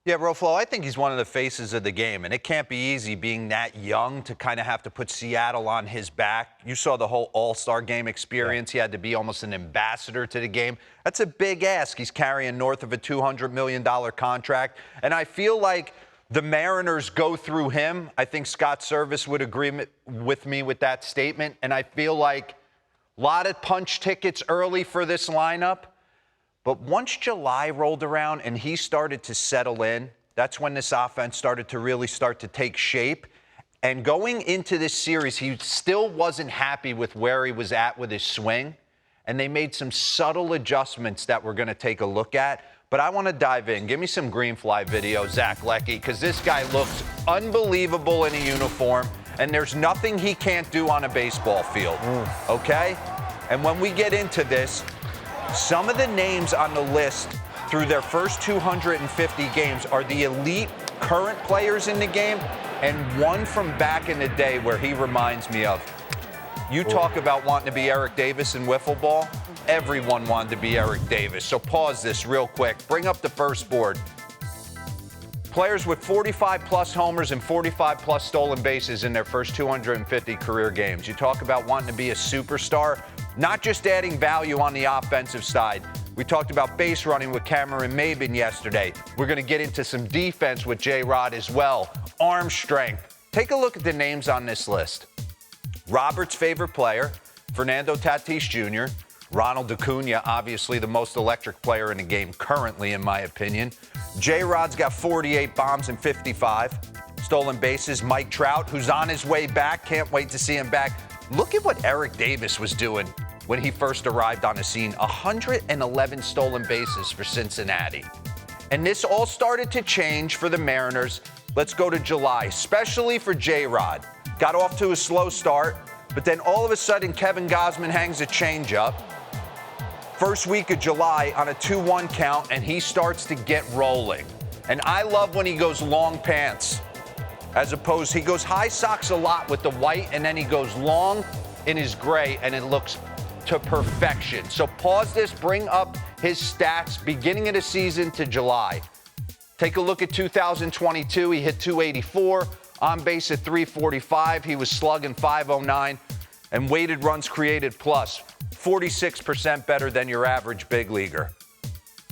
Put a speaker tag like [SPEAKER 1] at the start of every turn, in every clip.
[SPEAKER 1] Yeah, Roflo, I think he's one of the faces of the game, and it can't be easy being that young to kind of have to put Seattle on his back. You saw the whole All-Star game experience. He had to be almost an ambassador to the game. That's a big ask. He's carrying north of a $200 million contract, and I feel like the Mariners go through him. I think Scott Service would agree with me with that statement, and I feel like a lot of punch tickets early for this lineup. But once July rolled around and he started to settle in, that's when this offense started to really start to take shape. And going into this series, he still wasn't happy with where he was at with his swing. And they made some subtle adjustments that we're going to take a look at. But I want to dive in. Give me some green fly video, Zach Leckie, because this guy looks unbelievable in a uniform. And there's nothing he can't do on a baseball field, okay? And when we get into this, some of the names on the list through their first 250 games are the elite current players in the game, and one from back in the day where he reminds me of. You talk about wanting to be Eric Davis in wiffle ball. Everyone wanted to be Eric Davis. So pause this real quick. Bring up the first board. Players with 45-plus homers and 45-plus stolen bases in their first 250 career games. You talk about wanting to be a superstar, not just adding value on the offensive side. We talked about base running with Cameron Maybin yesterday. We're going to get into some defense with J-Rod as well. Arm strength. Take a look at the names on this list. Robert's favorite player, Fernando Tatis Jr., Ronald Acuna, obviously the most electric player in the game currently, in my opinion. J-Rod's got 48 bombs and 55 stolen bases. Mike Trout, who's on his way back. Can't wait to see him back. Look at what Eric Davis was doing when he first arrived on the scene. 111 stolen bases for Cincinnati. And this all started to change for the Mariners. Let's go to July, especially for J-Rod. Got off to a slow start, but then all of a sudden Kevin Gausman hangs a changeup. First week of July on a 2-1 count, and he starts to get rolling. And I love when he goes long pants, as opposed, he goes high socks a lot with the white, and then he goes long in his gray, and it looks to perfection. So pause this, bring up his stats, beginning of the season to July. Take a look at 2022. He hit 284, on base at 345. He was slugging 509, and weighted runs created plus. 46% better than your average big leaguer.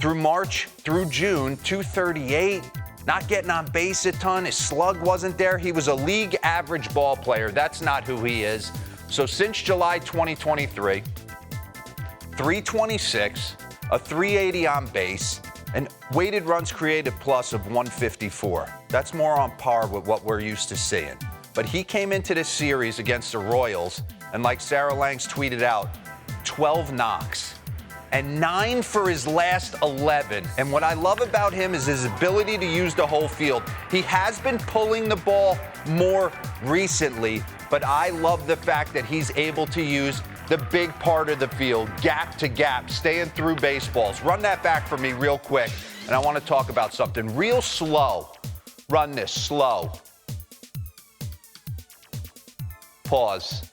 [SPEAKER 1] Through March, through June, 238, not getting on base a ton. His slug wasn't there. He was a league average ball player. That's not who he is. So since July 2023, 326, a 380 on base, and weighted runs created plus of 154. That's more on par with what we're used to seeing. But he came into this series against the Royals, and like Sarah Langs tweeted out, 12 knocks and 9 for his last 11. And what I love about him is his ability to use the whole field. He has been pulling the ball more recently, but I love the fact that he's able to use the big part of the field, gap to gap, staying through baseballs. Run that back for me real quick, and I want to talk about something real slow. Run this slow. Pause.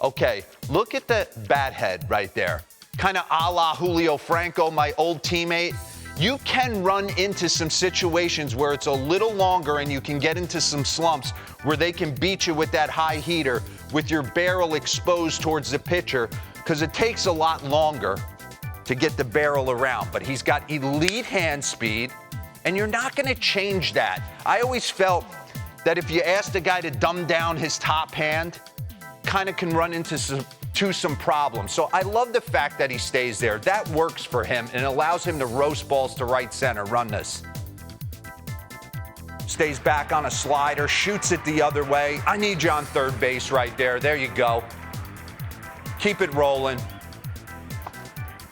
[SPEAKER 1] Okay, look at the bat head right there. Kind of a la Julio Franco, my old teammate. You can run into some situations where it's a little longer and you can get into some slumps where they can beat you with that high heater with your barrel exposed towards the pitcher, because it takes a lot longer to get the barrel around. But he's got elite hand speed, and you're not going to change that. I always felt that if you asked a guy to dumb down his top hand, kind of can run into some problems. So I love the fact that he stays there. That works for him and allows him to roast balls to right center. Run this. Stays back on a slider, shoots it the other way. I need you on third base right there. There you go. Keep it rolling.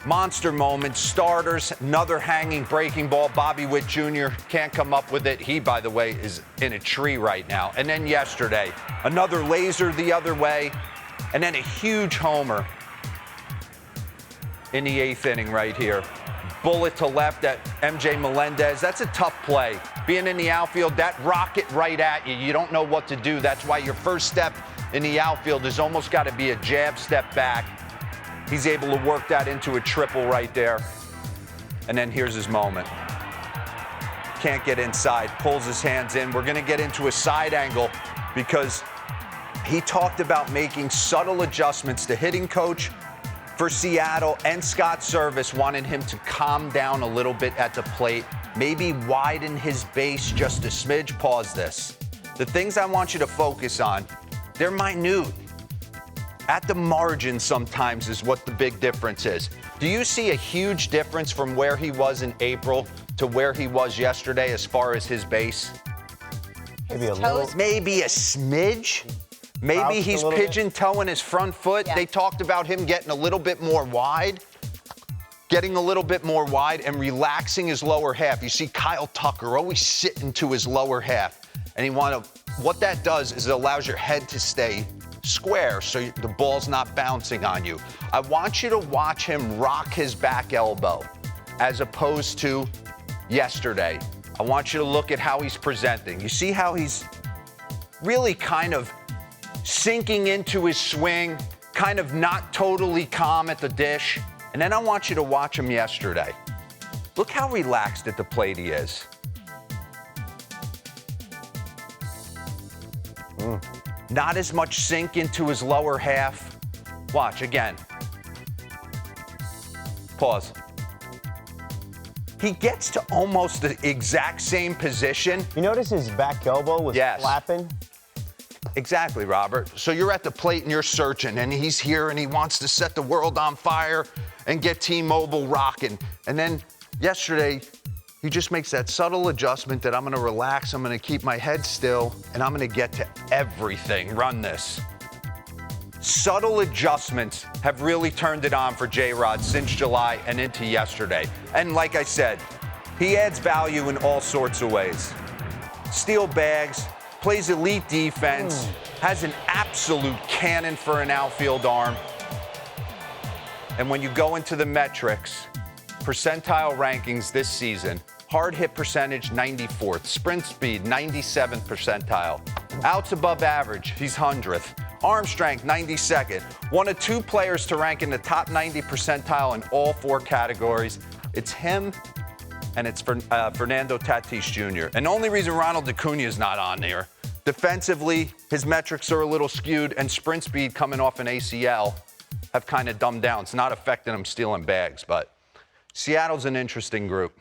[SPEAKER 1] Monster moment, starters, another hanging breaking ball. Bobby Witt Jr. can't come up with it. He, by the way, is in a tree right now. And then yesterday, another laser the other way, and then a huge homer in the 8th inning right here. Bullet to left at MJ Melendez. That's a tough play. Being in the outfield, that rocket right at you. You don't know what to do. That's why your first step in the outfield has almost got to be a jab step back. He's able to work that into a triple right there. And then here's his moment. can't get inside, pulls his hands in. We're going to get into a side angle because he talked about making subtle adjustments. The hitting coach for Seattle and Scott Service wanted him to calm down a little bit at the plate, maybe widen his base just a smidge. Pause this. The things I want you to focus on, they're minute. At the margin sometimes is what the big difference is. Do you see a huge difference from where he was in April to where he was yesterday as far as his base?
[SPEAKER 2] Maybe a little.
[SPEAKER 1] Maybe a smidge? Maybe he's pigeon-toeing his front foot. Yeah. They talked about him getting a little bit more wide, and relaxing his lower half. You see Kyle Tucker always sitting to his lower half. And what that does is it allows your head to stay square so the ball's not bouncing on you. I want you to watch him rock his back elbow as opposed to yesterday. I want you to look at how he's presenting. You see how he's really kind of sinking into his swing, kind of not totally calm at the dish. And then I want you to watch him yesterday. Look how relaxed at the plate he is. Not as much sink into his lower half. Watch again. Pause. He gets to almost the exact same position.
[SPEAKER 2] You notice his back elbow was flapping?
[SPEAKER 1] Exactly, Robert. So you're at the plate and you're searching, and he's here and he wants to set the world on fire and get T-Mobile rocking. And then yesterday, he just makes that subtle adjustment that I'm going to relax, I'm going to keep my head still, and I'm going to get to everything. Run this. Subtle adjustments have really turned it on for J-Rod since July and into yesterday. And like I said, he adds value in all sorts of ways. Steal bags, plays elite defense, has an absolute cannon for an outfield arm. And when you go into the metrics, percentile rankings this season, hard hit percentage 94th, sprint speed 97th percentile, outs above average, he's 100th, arm strength 92nd, one of two players to rank in the top 90 percentile in all four categories. It's him and it's Fernando Tatis Jr. And the only reason Ronald Acuna is not on there, defensively, his metrics are a little skewed, and sprint speed coming off an ACL have kind of dumbed down. It's not affecting him stealing bags, but Seattle's an interesting group.